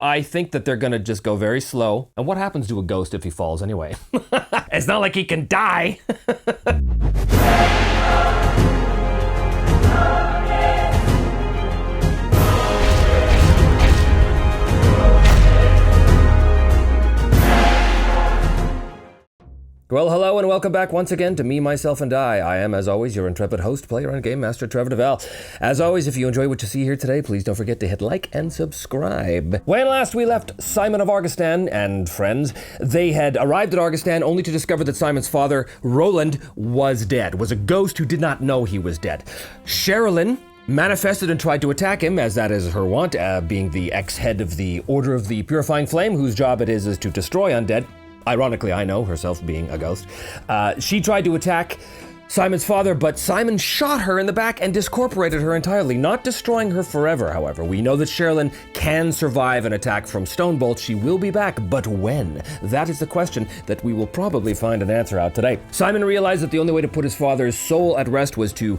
I think that they're gonna just go very slow. And what happens to a ghost if he falls anyway? It's not like he can die. Well, hello and welcome back once again to Me, Myself, and I. I am, as always, your intrepid host, player, and game master, Trevor Devall. As always, if you enjoy what you see here today, please don't forget to hit like and subscribe. When last we left Simon of Argoston and friends, they had arrived at Argoston only to discover that Simon's father, Roland, was dead, was a ghost who did not know he was dead. Sherilyn manifested and tried to attack him, as that is her wont, being the ex-head of the Order of the Purifying Flame, whose job it is to destroy undead. Ironically, I know, herself being a ghost. She tried to attack Simon's father, but Simon shot her in the back and discorporated her entirely, not destroying her forever, however. We know that Sherilyn can survive an attack from Stonebolt. She will be back, but when? That is the question that we will probably find an answer out today. Simon realized that the only way to put his father's soul at rest was to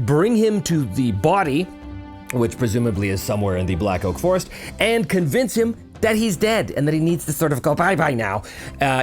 bring him to the body, which presumably is somewhere in the Black Oak Forest, and convince him that he's dead and that he needs to sort of go bye-bye now.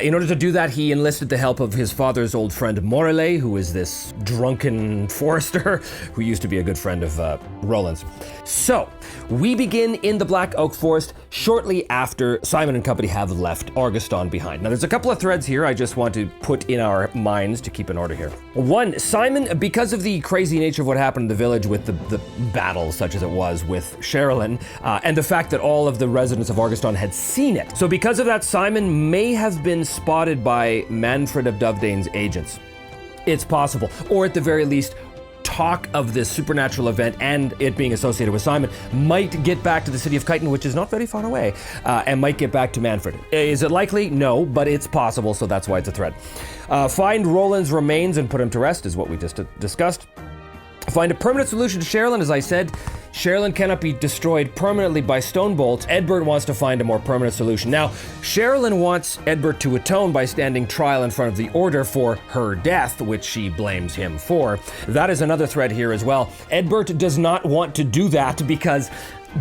In order to do that, he enlisted the help of his father's old friend Morellet, who is this drunken forester who used to be a good friend of Roland's. So, we begin in the Black Oak Forest shortly after Simon and company have left Argoston behind. Now, there's a couple of threads here I just want to put in our minds to keep in order here. One, Simon, because of the crazy nature of what happened in the village with the battle, such as it was with Sherilyn, and the fact that all of the residents of Argoston had seen it. So because of that, Simon may have been spotted by Manfred of Dovedane's agents. It's possible. Or at the very least, talk of this supernatural event and it being associated with Simon might get back to the city of Kyton, which is not very far away, and might get back to Manfred. Is it likely? No, but it's possible, so that's why it's a threat. Find Roland's remains and put him to rest is what we just discussed. Find a permanent solution to Sherilyn. As I said, Sherilyn cannot be destroyed permanently by Stonebolt. Edbert wants to find a more permanent solution. Now, Sherilyn wants Edbert to atone by standing trial in front of the Order for her death, which she blames him for. That is another thread here as well. Edbert does not want to do that because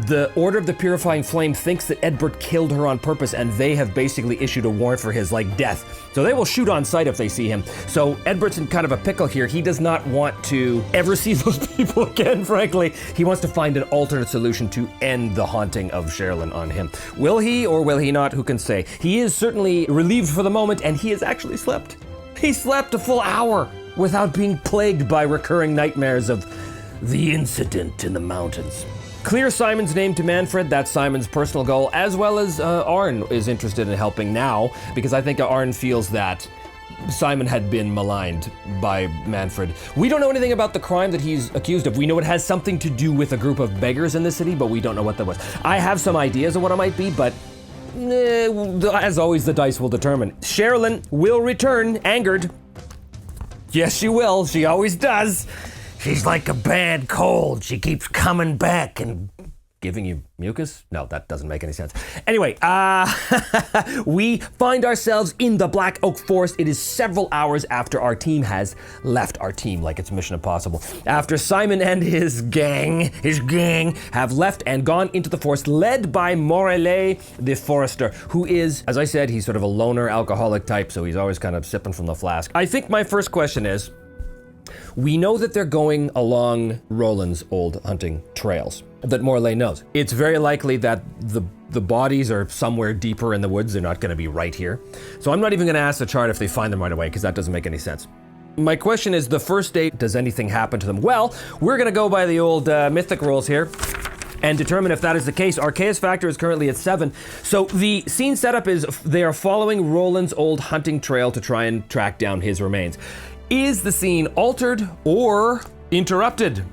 the Order of the Purifying Flame thinks that Edbert killed her on purpose, and they have basically issued a warrant for his, death. So they will shoot on sight if they see him. So Edbert's in kind of a pickle here. He does not want to ever see those people again, frankly. He wants to find an alternate solution to end the haunting of Sherilyn on him. Will he or will he not? Who can say? He is certainly relieved for the moment, and he has actually slept. He slept a full hour without being plagued by recurring nightmares of the incident in the mountains. Clear Simon's name to Manfred, that's Simon's personal goal, as well as Arn is interested in helping now, because I think Arn feels that Simon had been maligned by Manfred. We don't know anything about the crime that he's accused of. We know it has something to do with a group of beggars in the city, but we don't know what that was. I have some ideas of what it might be, but as always, the dice will determine. Sherilyn will return, angered. Yes, she will. She always does. She's like a bad cold. She keeps coming back and giving you mucus? No, that doesn't make any sense. Anyway, we find ourselves in the Black Oak Forest. It is several hours after our team has left our team, like it's Mission Impossible. After Simon and his gang have left and gone into the forest, led by Morellet, the forester, who is, as I said, he's sort of a loner alcoholic type, so he's always kind of sipping from the flask. I think my first question is, we know that they're going along Roland's old hunting trails that Morellet knows. It's very likely that the bodies are somewhere deeper in the woods. They're not going to be right here. So I'm not even going to ask the chart if they find them right away, because that doesn't make any sense. My question is, the first day, does anything happen to them? Well, we're going to go by the old mythic rules here and determine if that is the case. Our chaos factor is currently at 7. So the scene setup is they are following Roland's old hunting trail to try and track down his remains. Is the scene altered or interrupted?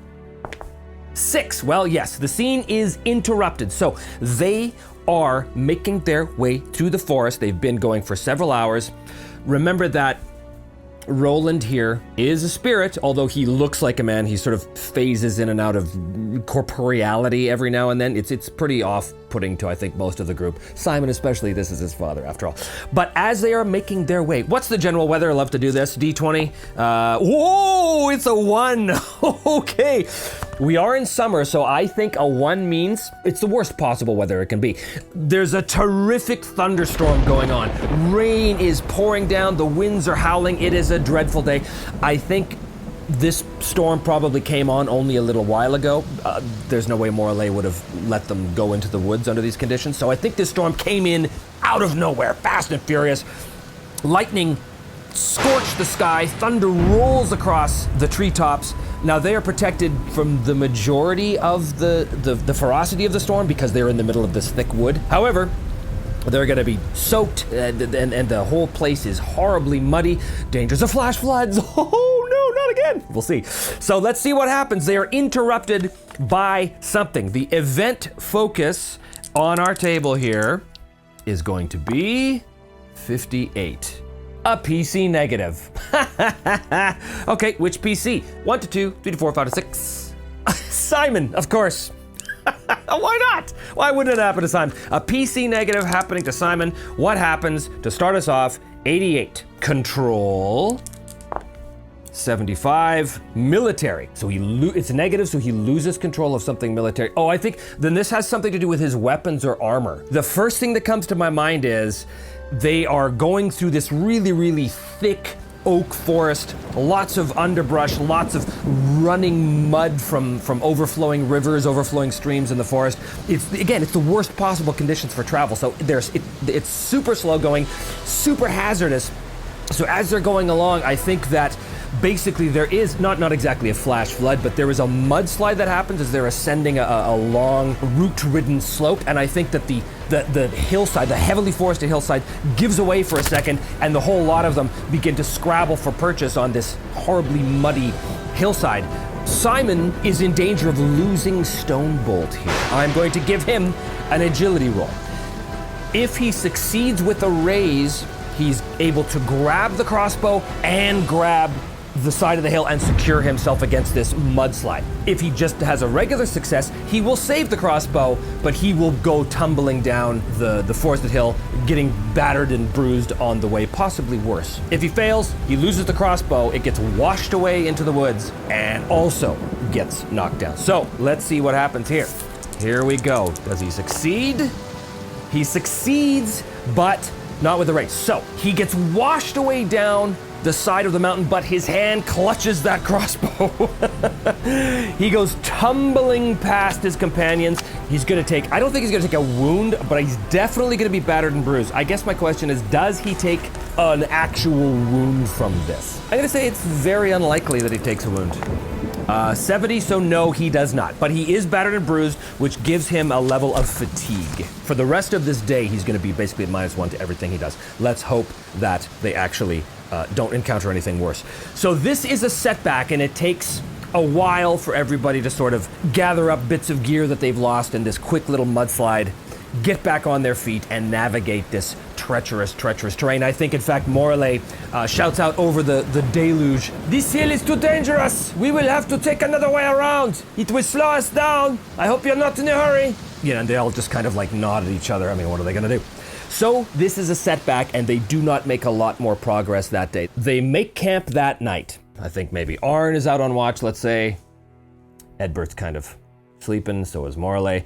6. Well, yes, the scene is interrupted. So they are making their way through the forest. They've been going for several hours. Remember that Roland here is a spirit, although he looks like a man. He sort of phases in and out of corporeality every now and then. It's pretty off-putting to, I think, most of the group. Simon especially, this is his father, after all. But as they are making their way, what's the general weather? I love to do this. D20. Whoa, it's a 1. Okay. We are in summer, so I think a 1 means it's the worst possible weather it can be. There's a terrific thunderstorm going on. Rain is pouring down, the winds are howling. It is a dreadful day. I think this storm probably came on only a little while ago. There's no way Morlaix would have let them go into the woods under these conditions. So I think this storm came in out of nowhere, fast and furious. Lightning scorched the sky, thunder rolls across the treetops. Now they are protected from the majority of the ferocity of the storm because they're in the middle of this thick wood. However, they're going to be soaked and the whole place is horribly muddy. Dangers of flash floods. Oh no, not again. We'll see. So let's see what happens. They are interrupted by something. The event focus on our table here is going to be 58. A PC negative. Okay, which PC? 1 to 2, 3 to 4, 5 to 6. Simon, of course. Why not? Why wouldn't it happen to Simon? A PC negative happening to Simon. What happens to start us off? 88. Control. 75. Military. So it's negative, so he loses control of something military. Oh, I think then this has something to do with his weapons or armor. The first thing that comes to my mind is they are going through this really, really thick oak forest, lots of underbrush, lots of running mud from overflowing rivers, overflowing streams in the forest. It's the worst possible conditions for travel. So it's super slow going, super hazardous. So as they're going along, I think that basically there is not exactly a flash flood, but there is a mudslide that happens as they're ascending a long root-ridden slope, and I think that the hillside, the heavily forested hillside, gives away for a second, and the whole lot of them begin to scrabble for purchase on this horribly muddy hillside. Simon is in danger of losing Stonebolt here. I'm going to give him an agility roll. If he succeeds with a raise, he's able to grab the crossbow and grab the side of the hill and secure himself against this mudslide. If he just has a regular success, he will save the crossbow, but he will go tumbling down the forested hill, getting battered and bruised on the way, possibly worse. If he fails, he loses the crossbow, it gets washed away into the woods, and also gets knocked down. So, let's see what happens here. Here we go. Does he succeed? He succeeds, but not with the race. So, he gets washed away down the side of the mountain, but his hand clutches that crossbow. He goes tumbling past his companions. I don't think he's gonna take a wound, but he's definitely gonna be battered and bruised. I guess my question is, does he take an actual wound from this? I'm gonna say it's very unlikely that he takes a wound. 70, so no, he does not. But he is battered and bruised, which gives him a level of fatigue. For the rest of this day, he's gonna be basically at -1 to everything he does. Let's hope that they actually don't encounter anything worse. So this is a setback, and it takes a while for everybody to sort of gather up bits of gear that they've lost in this quick little mudslide, get back on their feet, and navigate this treacherous terrain. I think, in fact, Morlaix shouts out over the deluge, "This hill is too dangerous! We will have to take another way around! It will slow us down! I hope you're not in a hurry!" And they all just kind of like nod at each other. I mean, what are they gonna do? So this is a setback, and they do not make a lot more progress that day. They make camp that night. I think maybe Arn is out on watch, let's say. Edbert's kind of sleeping, so is Morlaix.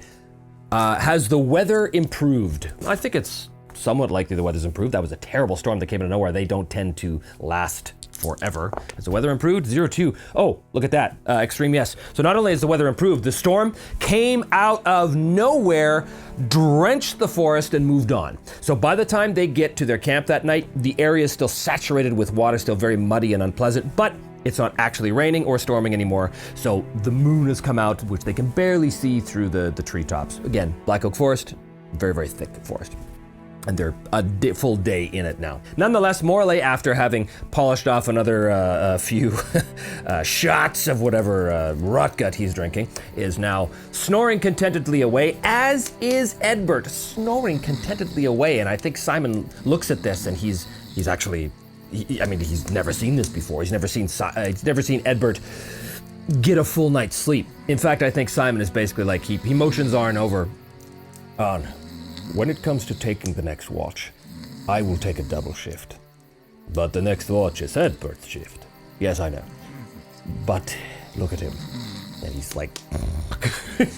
Has the weather improved? I think it's somewhat likely the weather's improved. That was a terrible storm that came out of nowhere. They don't tend to last forever. Has the weather improved? 0-2. Oh, look at that. Extreme yes. So not only has the weather improved, the storm came out of nowhere, drenched the forest, and moved on. So by the time they get to their camp that night, the area is still saturated with water, still very muddy and unpleasant, but it's not actually raining or storming anymore. So the moon has come out, which they can barely see through the treetops. Again, Black Oak Forest, very, very thick forest. And they're a full day in it now. Nonetheless, Morlaix, after having polished off another few shots of whatever rotgut he's drinking, is now snoring contentedly away, as is Edbert, snoring contentedly away. And I think Simon looks at this, and he's actually, he's never seen this before. He's never seen Edbert get a full night's sleep. In fact, I think Simon is basically like, he motions Arn over. Arn, when it comes to taking the next watch, I will take a double shift. But the next watch is Edbert's shift. Yes, I know. But look at him. And he's like,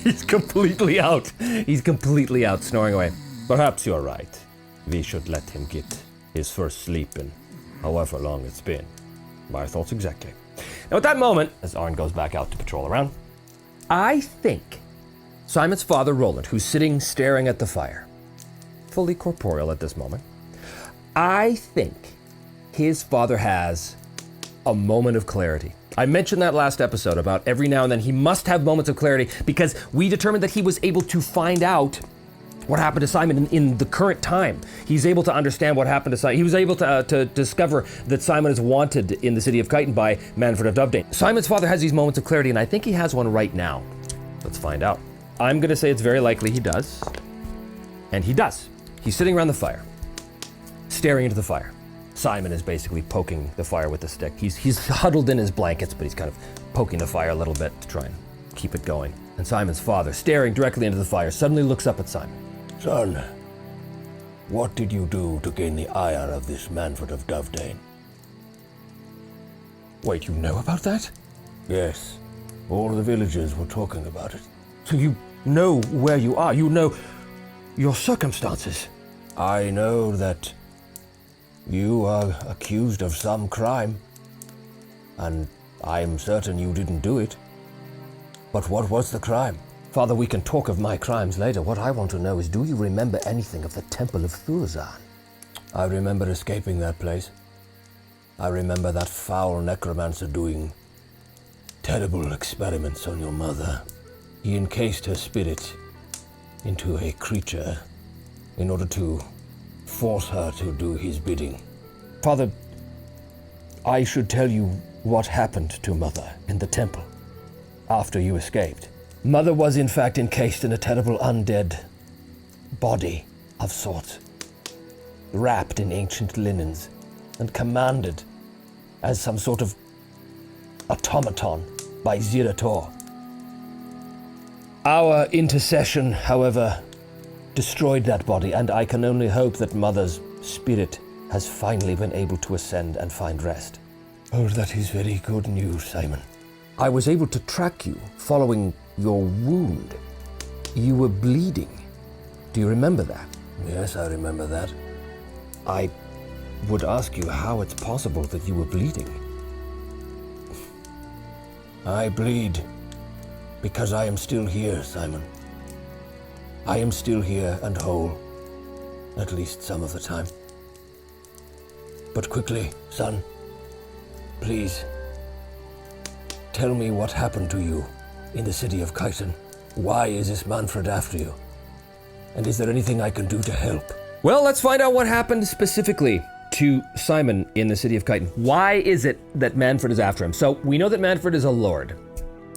he's completely out. He's completely out, snoring away. Perhaps you're right. We should let him get his first sleep in however long it's been. My thoughts exactly. Now at that moment, as Arn goes back out to patrol around, I think Simon's father, Roland, who's sitting staring at the fire, fully corporeal at this moment, I think his father has a moment of clarity. I mentioned that last episode about every now and then he must have moments of clarity because we determined that he was able to find out what happened to Simon in the current time. He's able to understand what happened to Simon. He was able to discover that Simon is wanted in the city of Kyton by Manfred of Dovedane. Simon's father has these moments of clarity, and I think he has one right now. Let's find out. I'm going to say it's very likely he does. And he does. He's sitting around the fire, staring into the fire. Simon is basically poking the fire with a stick. He's huddled in his blankets, but he's kind of poking the fire a little bit to try and keep it going. And Simon's father, staring directly into the fire, suddenly looks up at Simon. Son, what did you do to gain the ire of this Manfred of Dovedane? Wait, you know about that? Yes, all the villagers were talking about it. So you know where you are, you know your circumstances. I know that you are accused of some crime, and I'm certain you didn't do it. But what was the crime? Father, we can talk of my crimes later. What I want to know is, do you remember anything of the Temple of Thurzan? I remember escaping that place. I remember that foul necromancer doing terrible experiments on your mother. He encased her spirit into a creature in order to force her to do his bidding. Father, I should tell you what happened to Mother in the temple after you escaped. Mother was in fact encased in a terrible undead body of sorts, wrapped in ancient linens and commanded as some sort of automaton by Zirator. Our intercession, however, destroyed that body, and I can only hope that Mother's spirit has finally been able to ascend and find rest. Oh, that is very good news, Simon. I was able to track you following your wound. You were bleeding. Do you remember that? Yes, I remember that. I would ask you how it's possible that you were bleeding. I bleed because I am still here, Simon. I am still here and whole, at least some of the time. But quickly, son, please, tell me what happened to you in the city of Kyton. Why is this Manfred after you? And is there anything I can do to help? Well, let's find out what happened specifically to Simon in the city of Kyton. Why is it that Manfred is after him? So we know that Manfred is a lord,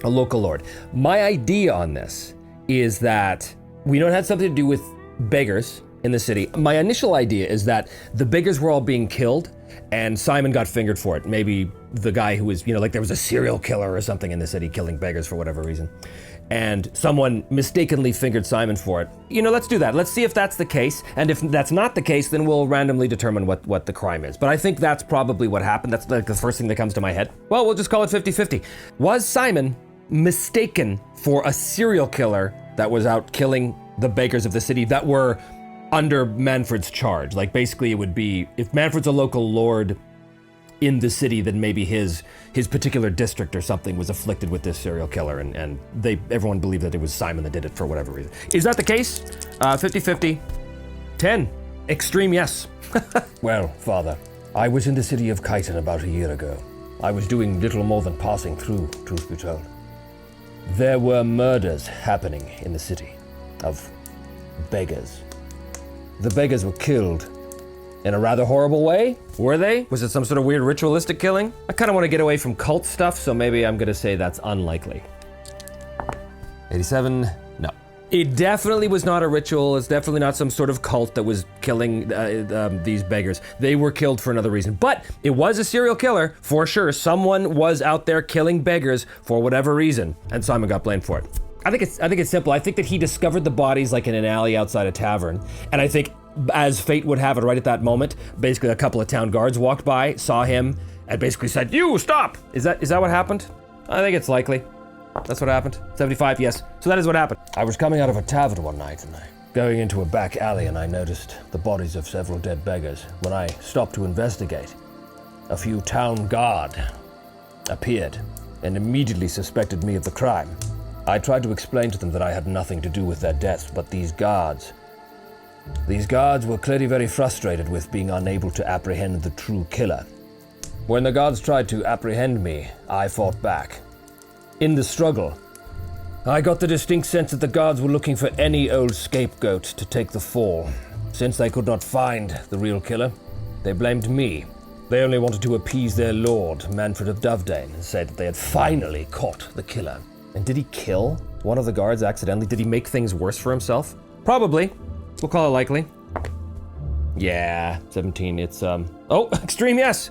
a local lord. My idea on this is that we know it had something to do with beggars in the city. My initial idea is that the beggars were all being killed and Simon got fingered for it. Maybe the guy who was, like there was a serial killer or something in the city killing beggars for whatever reason. And someone mistakenly fingered Simon for it. Let's do that. Let's see if that's the case. And if that's not the case, then we'll randomly determine what the crime is. But I think that's probably what happened. That's like the first thing that comes to my head. Well, we'll just call it 50-50. Was Simon mistaken for a serial killer that was out killing the beggars of the city that were under Manfred's charge? Like basically it would be, if Manfred's a local lord in the city, then maybe his particular district or something was afflicted with this serial killer and everyone believed that it was Simon that did it for whatever reason. Is that the case? 50-50. 10. Extreme yes. Well, Father, I was in the city of Kyton about a year ago. I was doing little more than passing through, truth be told. There were murders happening in the city of beggars. The beggars were killed in a rather horrible way. Were they? Was it some sort of weird ritualistic killing? I kind of want to get away from cult stuff, so maybe I'm going to say that's unlikely. 87, no. It definitely was not a ritual. It's definitely not some sort of cult that was killing these beggars. They were killed for another reason. But it was a serial killer, for sure. Someone was out there killing beggars for whatever reason, and Simon got blamed for it. I think it's simple. I think that he discovered the bodies like in an alley outside a tavern, and I think as fate would have it, right at that moment, basically a couple of town guards walked by, saw him, and basically said, "You stop!" Is that what happened? I think it's likely. That's what happened. 75, yes. So that is what happened. I was coming out of a tavern one night and going into a back alley, and I noticed the bodies of several dead beggars. When I stopped to investigate, a few town guard appeared and immediately suspected me of the crime. I tried to explain to them that I had nothing to do with their deaths, but these guards were clearly very frustrated with being unable to apprehend the true killer. When the guards tried to apprehend me, I fought back. In the struggle, I got the distinct sense that the guards were looking for any old scapegoat to take the fall. Since they could not find the real killer, they blamed me. They only wanted to appease their lord, Manfred of Dovedane, and said that they had finally caught the killer. And did he kill one of the guards accidentally? Did he make things worse for himself? Probably. We'll call it likely. Yeah, 17, it's, Oh, extreme yes!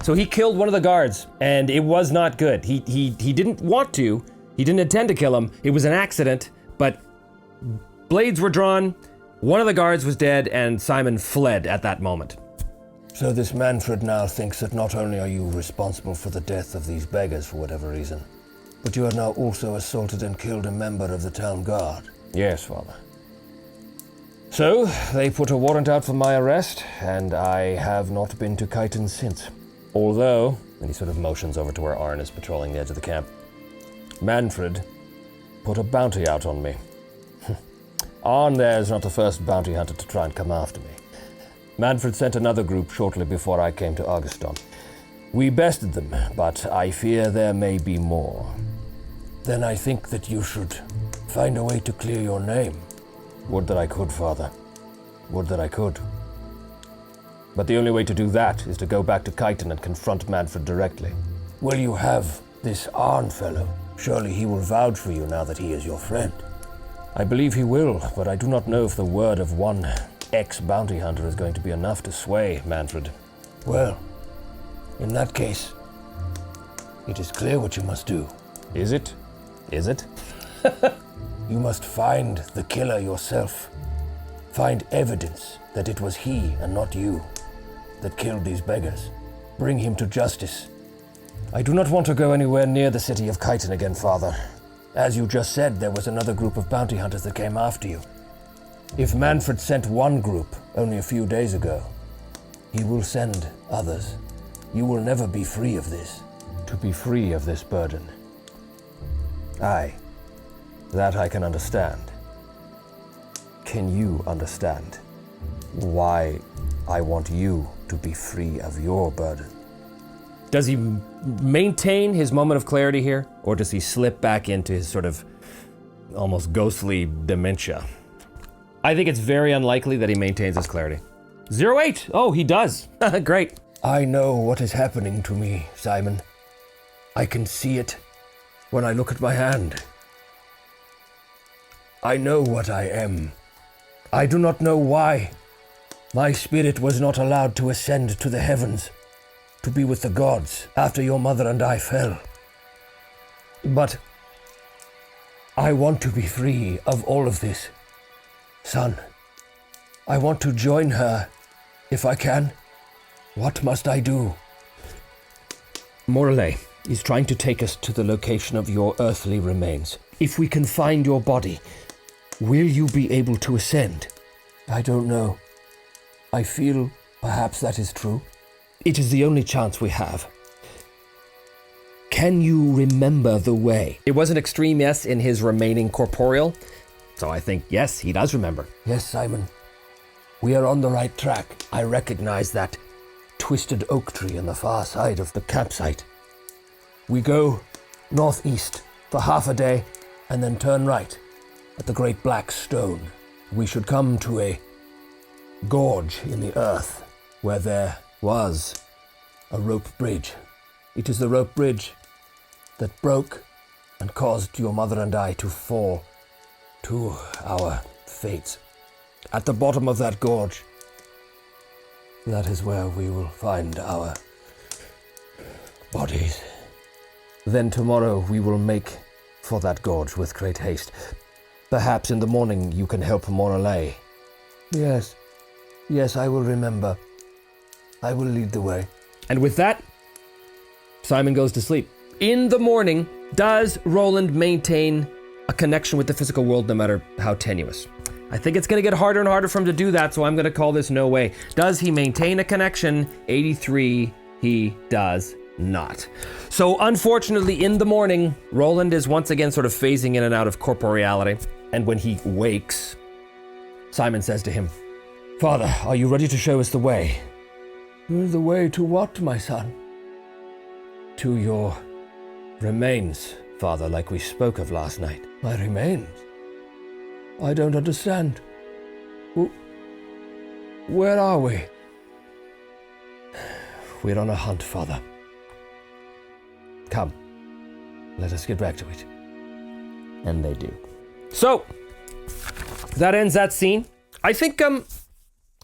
So he killed one of the guards, and it was not good. He didn't want to. He didn't intend to kill him. It was an accident, but blades were drawn, one of the guards was dead, and Simon fled at that moment. So this Manfred now thinks that not only are you responsible for the death of these beggars for whatever reason, but you have now also assaulted and killed a member of the town guard. Yes, Father. So, they put a warrant out for my arrest, and I have not been to Kyton since. Although, and he sort of motions over to where Arn is patrolling the edge of the camp, Manfred put a bounty out on me. Arn there is not the first bounty hunter to try and come after me. Manfred sent another group shortly before I came to Argoston. We bested them, but I fear there may be more. Then I think that you should find a way to clear your name. Would that I could, Father. Would that I could. But the only way to do that is to go back to Kyton and confront Manfred directly. Well, you have this Arn fellow. Surely he will vouch for you now that he is your friend. I believe he will, but I do not know if the word of one ex-bounty hunter is going to be enough to sway Manfred. Well, in that case, it is clear what you must do. Is it? Is it? You must find the killer yourself. Find evidence that it was he and not you that killed these beggars. Bring him to justice. I do not want to go anywhere near the city of Kyton again, Father. As you just said, there was another group of bounty hunters that came after you. If Manfred sent one group only a few days ago, he will send others. You will never be free of this. To be free of this burden. Aye, that I can understand. Can you understand why I want you to be free of your burden? Does he maintain his moment of clarity here, or does he slip back into his sort of almost ghostly dementia? I think it's very unlikely that he maintains his clarity. 08! Oh, he does. Great. I know what is happening to me, Simon. I can see it when I look at my hand. I know what I am. I do not know why. My spirit was not allowed to ascend to the heavens, to be with the gods after your mother and I fell. But I want to be free of all of this. Son, I want to join her, if I can. What must I do? Morellet is trying to take us to the location of your earthly remains. If we can find your body, will you be able to ascend? I don't know. I feel perhaps that is true. It is the only chance we have. Can you remember the way? It was an extreme yes in his remaining corporeal, so I think yes, he does remember. Yes, Simon. We are on the right track. I recognize that twisted oak tree on the far side of the campsite. We go northeast for half a day and then turn right at the great black stone. We should come to a gorge in the earth where there was a rope bridge. It is the rope bridge that broke and caused your mother and I to fall to our fates. At the bottom of that gorge, that is where we will find our bodies. Then tomorrow we will make for that gorge with great haste. Perhaps in the morning you can help Morellet. Yes, I will remember. I will lead the way. And with that, Simon goes to sleep. In the morning, Does Roland maintain a connection with the physical world no matter how tenuous? I think it's going to get harder and harder for him to do that, so I'm going to call this no way. Does he maintain a connection? 83, he does not. So unfortunately, in the morning, Roland is once again sort of phasing in and out of corporeality. And when he wakes, Simon says to him, "Father, are you ready to show us the way?" The way to what, my son? "To your remains, Father, like we spoke of last night." My remains? I don't understand. Where are we? We're on a hunt, Father. Come, let us get back to it. And they do. So, that ends that scene. I think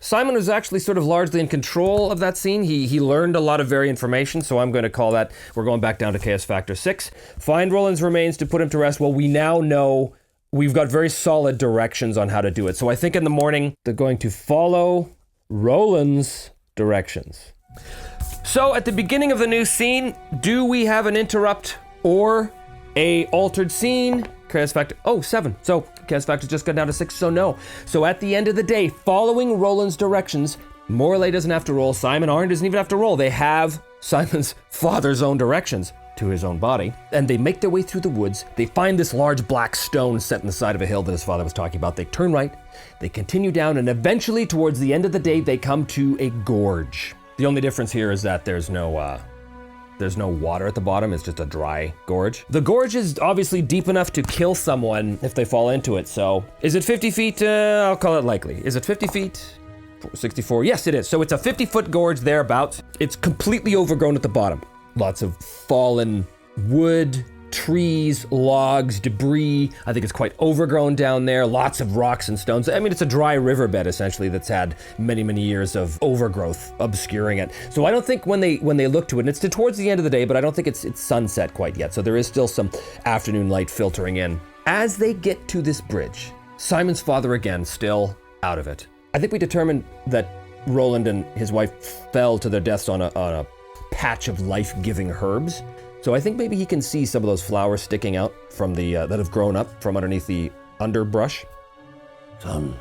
Simon was actually sort of largely in control of that scene. He learned a lot of very information, so I'm going to call that, we're going back down to Chaos Factor 6. Find Roland's remains to put him to rest. Well, we now know we've got very solid directions on how to do it. So I think in the morning, they're going to follow Roland's directions. So at the beginning of the new scene, do we have an interrupt or a altered scene? Chaos Factor, 7. So Chaos Factor just got down to 6, so no. So at the end of the day, following Roland's directions, Morley doesn't have to roll, Simon Arn doesn't even have to roll. They have Simon's father's own directions to his own body, and they make their way through the woods. They find this large black stone set in the side of a hill that his father was talking about. They turn right, they continue down, and eventually towards the end of the day, they come to a gorge. The only difference here is that there's no water at the bottom, it's just a dry gorge. The gorge is obviously deep enough to kill someone if they fall into it, so. Is it 50 feet? I'll call it likely. Is it 50 feet? 64, yes it is. So it's a 50-foot gorge thereabouts. It's completely overgrown at the bottom. Lots of fallen wood, trees, logs, debris. I think it's quite overgrown down there. Lots of rocks and stones. I mean, it's a dry riverbed essentially that's had many, many years of overgrowth obscuring it. So I don't think when they look to it, and it's towards the end of the day, but I don't think it's sunset quite yet. So there is still some afternoon light filtering in. As they get to this bridge, Simon's father again, still out of it. I think we determined that Roland and his wife fell to their deaths on a patch of life-giving herbs. So I think maybe he can see some of those flowers sticking out from the that have grown up from underneath the underbrush. Son,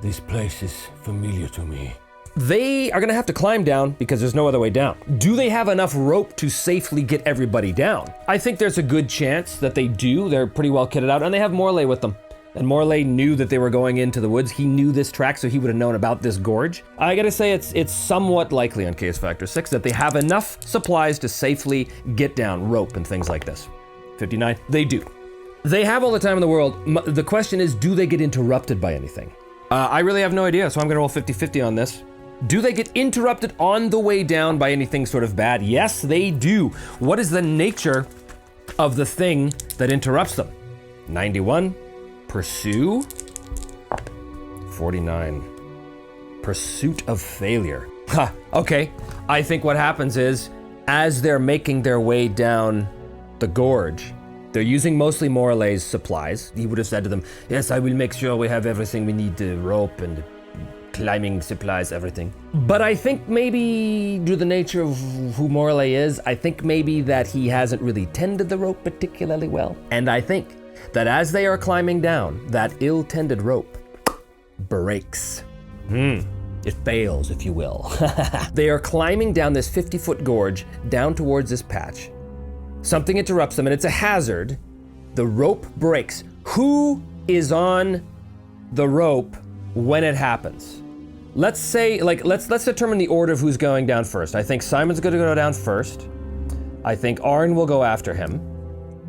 this place is familiar to me. They are going to have to climb down because there's no other way down. Do they have enough rope to safely get everybody down? I think there's a good chance that they do. They're pretty well kitted out, and they have Morley with them. And Morley knew that they were going into the woods. He knew this track, so he would have known about this gorge. I gotta say, it's somewhat likely on Chaos Factor 6 that they have enough supplies to safely get down, rope and things like this. 59, they do. They have all the time in the world. The question is, do they get interrupted by anything? I really have no idea, so I'm gonna roll 50-50 on this. Do they get interrupted on the way down by anything sort of bad? Yes, they do. What is the nature of the thing that interrupts them? 91. Pursue. 49. Pursuit of failure. Ha, okay. I think what happens is, as they're making their way down the gorge, they're using mostly Morley's supplies. He would have said to them, yes, I will make sure we have everything we need, the rope and climbing supplies, everything. But I think maybe, due to the nature of who Morley is, I think maybe that he hasn't really tended the rope particularly well. And I think that as they are climbing down, that ill-tended rope breaks. It fails, if you will. They are climbing down this 50-foot gorge down towards this patch. Something interrupts them, and it's a hazard. The rope breaks. Who is on the rope when it happens? Let's say, let's determine the order of who's going down first. I think Simon's going to go down first. I think Arn will go after him.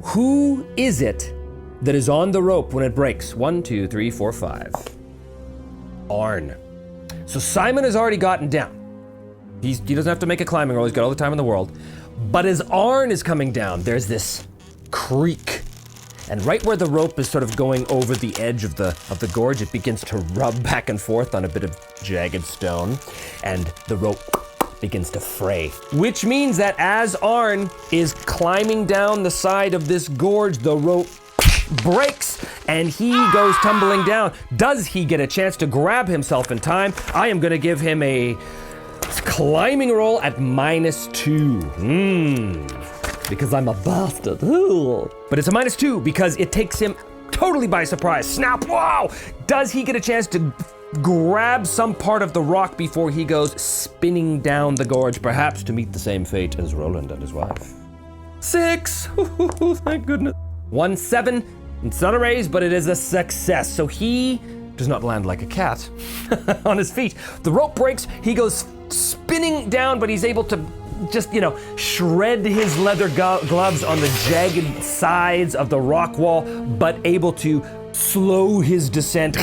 Who is it that is on the rope when it breaks? 1, 2, 3, 4, 5. Arn. So Simon has already gotten down. He doesn't have to make a climbing roll. He's got all the time in the world. But as Arn is coming down, there's this creak. And right where the rope is sort of going over the edge of the gorge, it begins to rub back and forth on a bit of jagged stone. And the rope begins to fray. Which means that as Arn is climbing down the side of this gorge, the rope breaks and he goes tumbling down. Does he get a chance to grab himself in time? I am gonna give him a climbing roll at -2. because I'm a bastard. Ooh. But it's a -2 because it takes him totally by surprise. Snap, wow! Does he get a chance to grab some part of the rock before he goes spinning down the gorge, perhaps to meet the same fate as Roland and his wife? 6! Ooh, thank goodness. 1, 7. It's not a raise, but it is a success. So he does not land like a cat on his feet. The rope breaks, he goes spinning down, but he's able to just, shred his leather gloves on the jagged sides of the rock wall, but able to slow his descent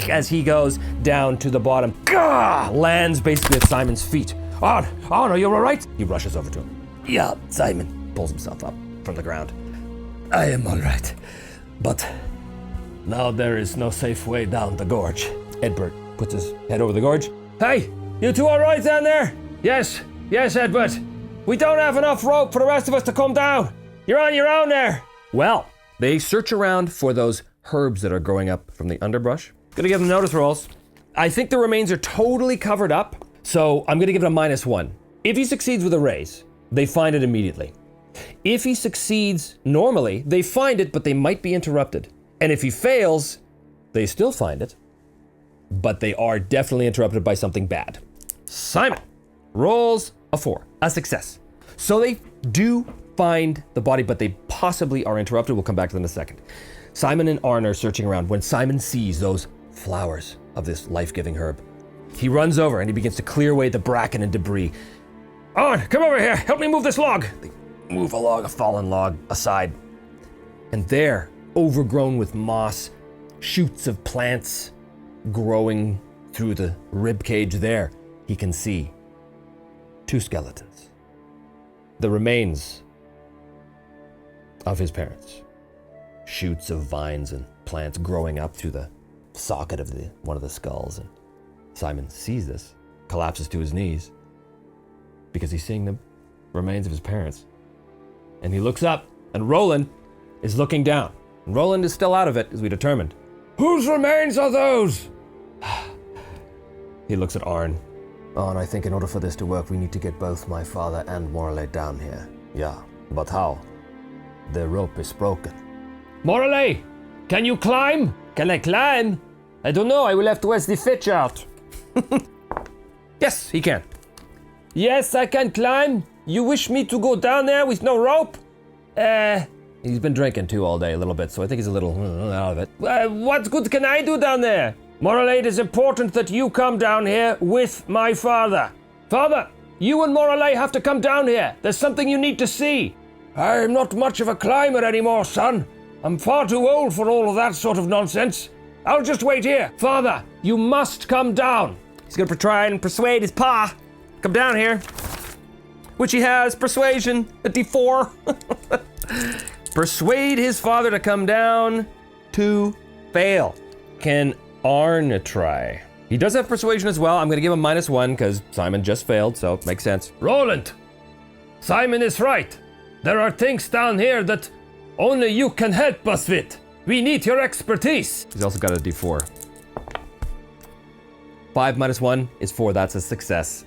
as he goes down to the bottom. Gah! Lands basically at Simon's feet. Oh, no, you're all right? He rushes over to him. Yeah, Simon. Pulls himself up from the ground. I am all right. But now there is no safe way down the gorge. Edbert puts his head over the gorge. Hey, you two all right down there? Yes, Edbert. We don't have enough rope for the rest of us to come down. You're on your own there. Well, they search around for those herbs that are growing up from the underbrush. Gonna give them notice rolls. I think the remains are totally covered up, so I'm gonna give it a -1. If he succeeds with a raise, they find it immediately. If he succeeds normally, they find it, but they might be interrupted. And if he fails, they still find it, but they are definitely interrupted by something bad. Simon rolls a 4, a success. So they do find the body, but they possibly are interrupted. We'll come back to them in a second. Simon and Arn are searching around when Simon sees those flowers of this life-giving herb. He runs over and he begins to clear away the bracken and debris. Arn, come over here. Help me move this log. They move a fallen log aside. And there, overgrown with moss, shoots of plants growing through the rib cage there, he can see 2 skeletons. The remains of his parents. Shoots of vines and plants growing up through the socket of one of the skulls. And Simon sees this, collapses to his knees, because he's seeing the remains of his parents. And he looks up, and Roland is looking down. And Roland is still out of it, as we determined. Whose remains are those? He looks at Arn. Oh, and I think in order for this to work, we need to get both my father and Morley down here. Yeah, but how? The rope is broken. Morley, can you climb? Can I climb? I don't know, I will have to ask the fetch out. Yes, he can. Yes, I can climb. You wish me to go down there with no rope? He's been drinking too all day a little bit, so I think he's a little out of it. What good can I do down there? Morley, it is important that you come down here with my father. Father, you and Morley have to come down here. There's something you need to see. I'm not much of a climber anymore, son. I'm far too old for all of that sort of nonsense. I'll just wait here. Father, you must come down. He's gonna try and persuade his pa. Come down here. Which he has, persuasion, a D4. Persuade his father to come down to fail. Can Arn try? He does have persuasion as well. I'm gonna give him -1 because Simon just failed, so it makes sense. Roland, Simon is right. There are things down here that only you can help us with. We need your expertise. He's also got a D4. 5 -1 is 4, that's a success.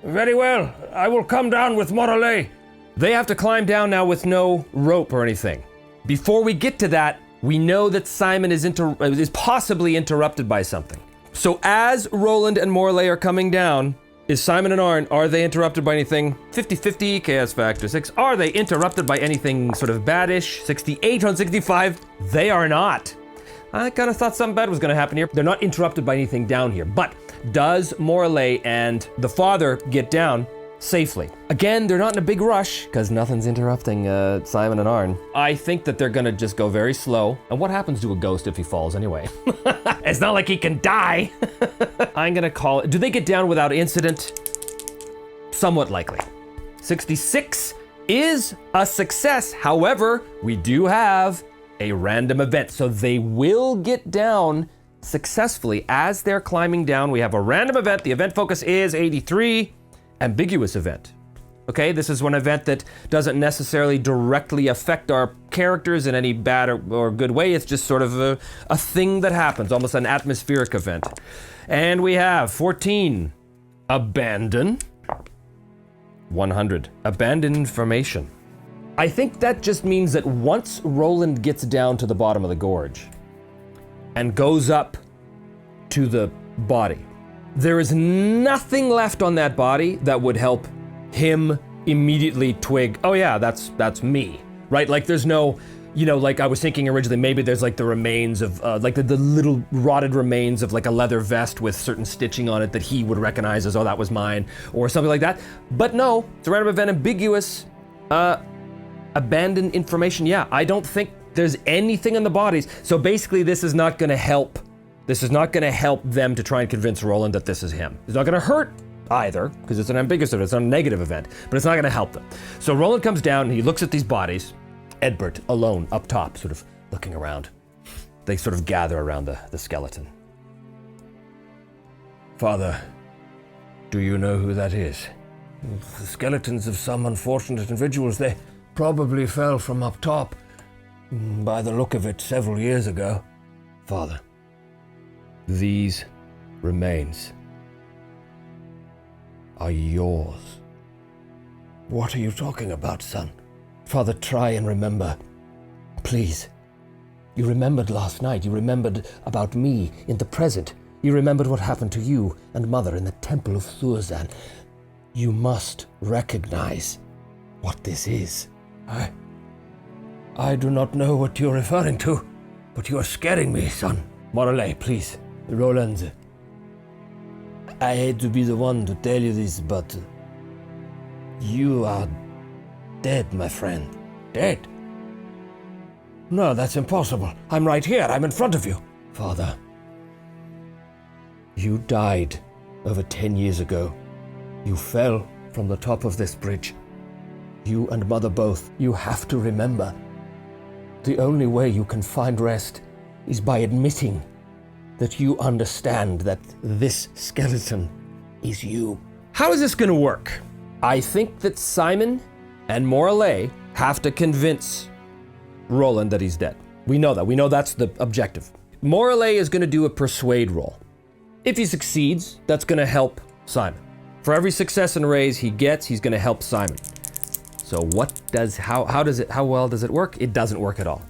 Very well, I will come down with Morley. They have to climb down now with no rope or anything. Before we get to that, we know that Simon is possibly interrupted by something. So as Roland and Morley are coming down, is Simon and Arn, are they interrupted by anything? 50-50, chaos factor 6. Are they interrupted by anything sort of badish? 68 on 65, they are not. I kind of thought something bad was gonna happen here. They're not interrupted by anything down here, but does Morley and the father get down safely? Again, they're not in a big rush because nothing's interrupting Simon and Arn. I think that they're gonna just go very slow. And what happens to a ghost if he falls anyway? It's not like he can die. I'm gonna call it, do they get down without incident? Somewhat likely. 66 is a success. However, we do have a random event. So they will get down successfully as they're climbing down. We have a random event. The event focus is 83. Ambiguous event. Okay, this is one event that doesn't necessarily directly affect our characters in any bad or good way. It's just sort of a thing that happens, almost an atmospheric event. And we have 14, abandon. 100, abandon information. I think that just means that once Roland gets down to the bottom of the gorge and goes up to the body, there is nothing left on that body that would help him immediately twig, oh yeah, that's me, right? Like there's no, like I was thinking originally, maybe there's like the remains of, like the little rotted remains of like a leather vest with certain stitching on it that he would recognize as, oh, that was mine, or something like that. But no, it's a random event, ambiguous, abandoned information. Yeah, I don't think there's anything in the bodies. So basically this is not gonna help. This is not gonna help them to try and convince Roland that this is him. It's not gonna hurt either, because it's an ambiguous event, it's not a negative event, but it's not gonna help them. So Roland comes down and he looks at these bodies. Edbert, alone, up top, sort of looking around. They sort of gather around the skeleton. Father, do you know who that is? The skeletons of some unfortunate individuals, they probably fell from up top. By the look of it, several years ago. Father, these remains are yours. What are you talking about, son? Father, try and remember. Please. You remembered last night. You remembered about me in the present. You remembered what happened to you and Mother in the Temple of Thurzan. You must recognize what this is. I do not know what you're referring to, but you are scaring me, son. Morellet, please. Roland, I hate to be the one to tell you this, but you are dead, my friend. Dead? No, that's impossible. I'm right here. I'm in front of you. Father, you died over 10 years ago. You fell from the top of this bridge. You and Mother both. You have to remember. The only way you can find rest is by admitting that you understand that this skeleton is you. How is this going to work? I think that Simon and Morellet have to convince Roland that he's dead. We know that. We know that's the objective. Morellet is going to do a persuade roll. If he succeeds, that's going to help Simon. For every success and raise he gets, he's going to help Simon. So how well does it work? It doesn't work at all.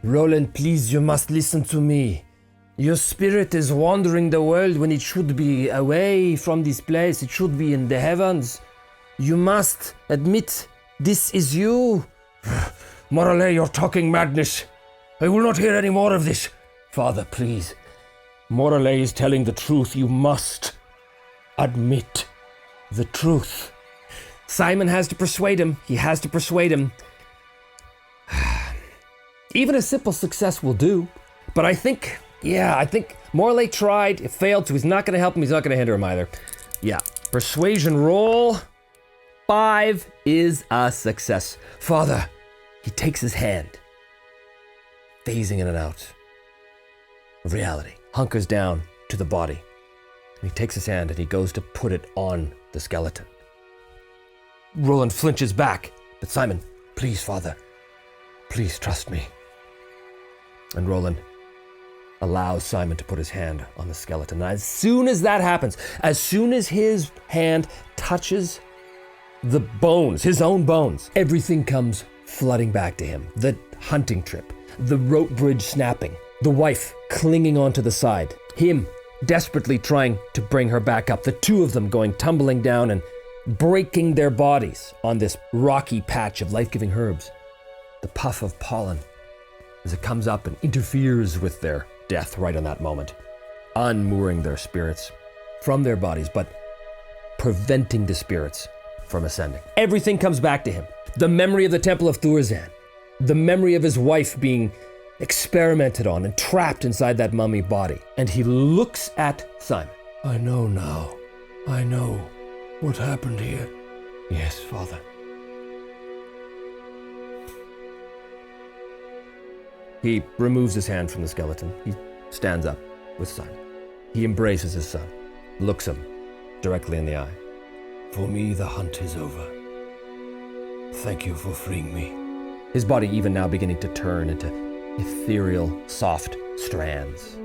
Roland, please, you must listen to me. Your spirit is wandering the world when it should be away from this place. It should be in the heavens. You must admit this is you. Morellet, you're talking madness. I will not hear any more of this. Father, please. Morellet is telling the truth. You must admit the truth. Simon has to persuade him. He has to persuade him. Even a simple success will do. But I think Morellet tried. It failed, so he's not going to help him. He's not going to hinder him either. Yeah. Persuasion roll 5 is a success. Father, he takes his hand, phasing in and out of reality, hunkers down to the body. And he takes his hand and he goes to put it on the skeleton. Roland flinches back, but Simon, please, Father, please trust me. And Roland allows Simon to put his hand on the skeleton. And as soon as that happens, as soon as his hand touches the bones, his own bones, everything comes flooding back to him. The hunting trip, the rope bridge snapping, the wife clinging onto the side, him desperately trying to bring her back up, the two of them going tumbling down and breaking their bodies on this rocky patch of life-giving herbs. The puff of pollen as it comes up and interferes with their death right in that moment, unmooring their spirits from their bodies, but preventing the spirits from ascending. Everything comes back to him. The memory of the Temple of Thurzan, the memory of his wife being experimented on and trapped inside that mummy body. And he looks at Simon. I know now. I know what happened here. Yes, Father. He removes his hand from the skeleton. He stands up with Simon. He embraces his son, looks him directly in the eye. For me, the hunt is over. Thank you for freeing me. His body even now beginning to turn into ethereal, soft strands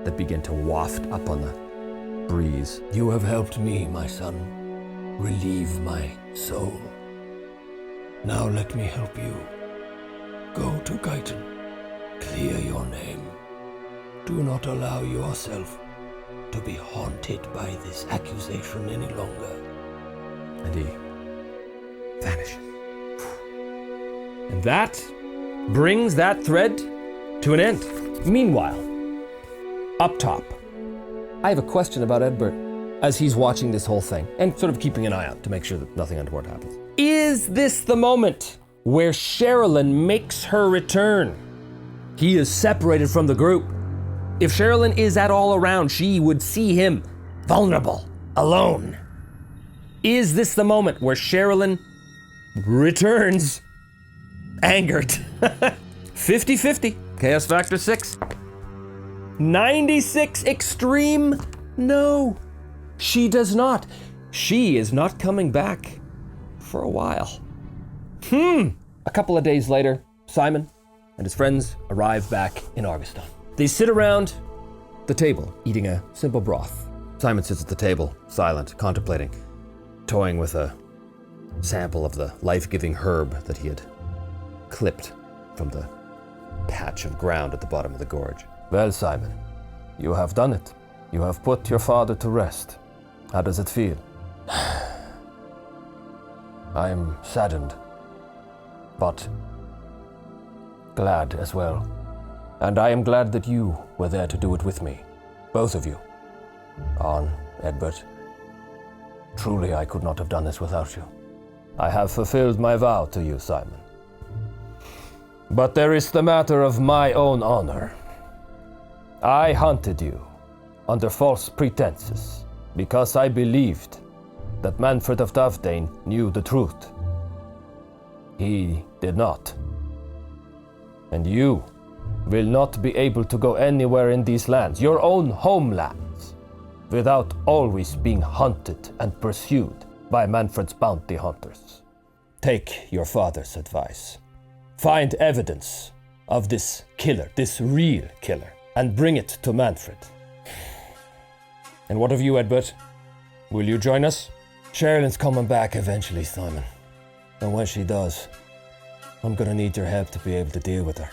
that begin to waft up on the breeze. You have helped me, my son, relieve my soul. Now let me help you. Go to Guyton. Clear your name. Do not allow yourself to be haunted by this accusation any longer. And he vanishes. And that brings that thread to an end. Meanwhile, up top, I have a question about Edbert as he's watching this whole thing and sort of keeping an eye out to make sure that nothing untoward happens. Is this the moment where Sherilyn makes her return? He is separated from the group. If Sherilyn is at all around, she would see him vulnerable, alone. Is this the moment where Sherilyn returns angered? 50-50, Chaos Factor 6. 96 extreme, no. She does not. She is not coming back for a while. A couple of days later, Simon and his friends arrive back in Argoston. They sit around the table, eating a simple broth. Simon sits at the table, silent, contemplating, toying with a sample of the life-giving herb that he had clipped from the patch of ground at the bottom of the gorge. Well, Simon, you have done it. You have put your father to rest. How does it feel? I am saddened, but glad as well. And I am glad that you were there to do it with me. Both of you. Arn, Edbert. Truly, I could not have done this without you. I have fulfilled my vow to you, Simon. But there is the matter of my own honor. I hunted you under false pretenses because I believed that Manfred of Dovedane knew the truth. He did not. And you will not be able to go anywhere in these lands, your own homelands, without always being hunted and pursued by Manfred's bounty hunters. Take your father's advice. Find evidence of this killer, this real killer, and bring it to Manfred. And what of you, Edbert? Will you join us? Sherilyn's coming back eventually, Simon. And when she does, I'm gonna need your help to be able to deal with her.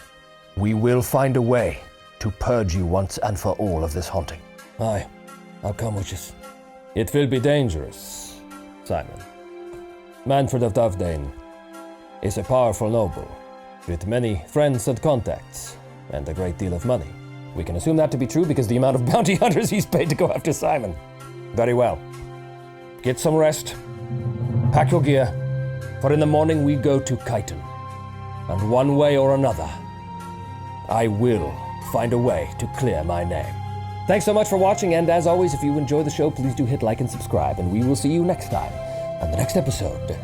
We will find a way to purge you once and for all of this haunting. Aye, I'll come with you. It will be dangerous, Simon. Manfred of Dovedane is a powerful noble with many friends and contacts and a great deal of money. We can assume that to be true because the amount of bounty hunters he's paid to go after Simon. Very well. Get some rest. Pack your gear. For in the morning we go to Guyton. And one way or another, I will find a way to clear my name. Thanks so much for watching, and as always, if you enjoy the show, please do hit like and subscribe, and we will see you next time on the next episode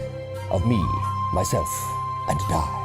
of Me, Myself, and Die.